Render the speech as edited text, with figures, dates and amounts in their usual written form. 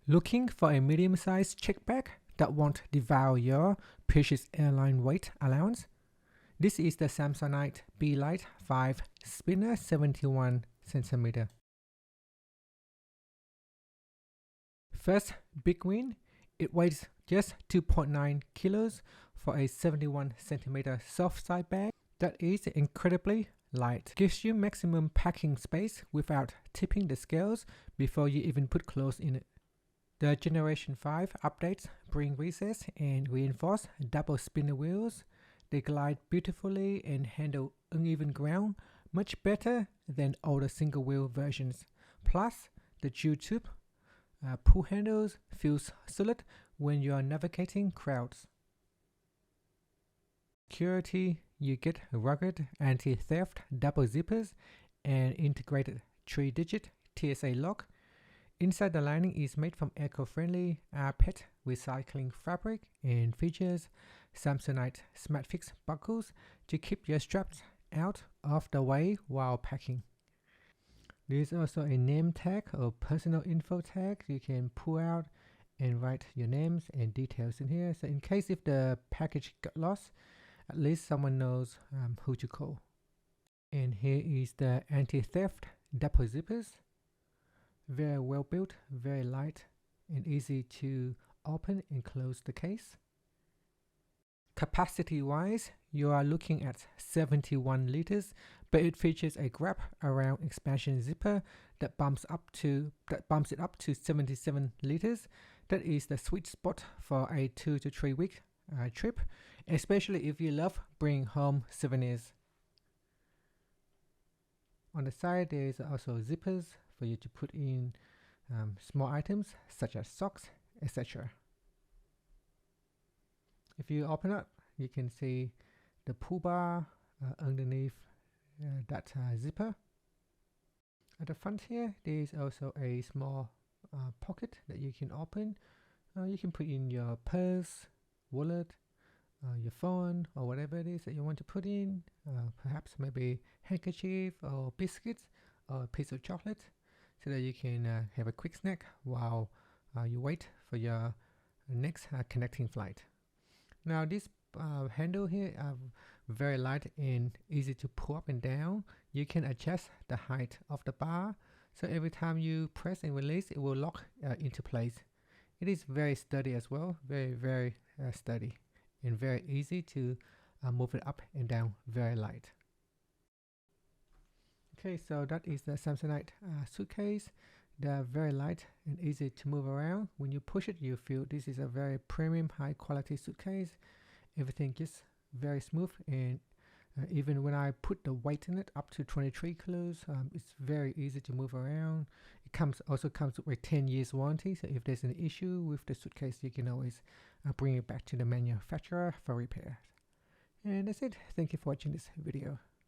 Looking for a medium-sized check bag that won't devour your precious airline weight allowance? This is the Samsonite B-Lite 5 spinner 71 centimeter. First big win, it weighs just 2.9 kilos for a 71 centimeter soft side bag that is incredibly light. Gives you maximum packing space without tipping the scales before you even put clothes in it. The Generation 5 updates bring recessed and reinforced double spinner wheels. They glide beautifully and handle uneven ground much better than older single wheel versions. Plus, the dual tube pull handles feels solid when you are navigating crowds. Security, you get rugged anti-theft double zippers and integrated 3-digit TSA lock. Inside the lining is made from eco-friendly rPET recycling fabric and features Samsonite Smart Fix buckles to keep your straps out of the way while packing. There's also a name tag or personal info tag you can pull out and write your names and details in here. So in case if the package got lost, at least someone knows who to call. And here is the anti-theft double zippers. Very well built, very light and easy to open and close the case. Capacity wise, you are looking at 71 liters, but it features a grab around expansion zipper that bumps it up to 77 liters. That is the sweet spot for a 2 to 3 week trip, especially if you love bringing home souvenirs. On the side, there is also zippers for you to put in small items such as socks, etc. If you open up, you can see the pull bar underneath that zipper. At the front here, there is also a small pocket that you can open. You can put in your purse, wallet, your phone, or whatever it is that you want to put in. Perhaps maybe handkerchief or biscuits or a piece of chocolate, so that you can have a quick snack while you wait for your next connecting flight. Now this handle here are very light and easy to pull up and down. You can adjust the height of the bar, so every time you press and release, it will lock into place. It is very sturdy as well, very sturdy and very easy to move it up and down, very light. Okay, so that is the Samsonite suitcase. They are very light and easy to move around. When you push it, you feel this is a very premium, high quality suitcase. Everything gets very smooth, and even when I put the weight in it up to 23 kilos, it's very easy to move around. It also comes with 10 years warranty, so if there's an issue with the suitcase, you can always bring it back to the manufacturer for repair. And that's it. Thank you for watching this video.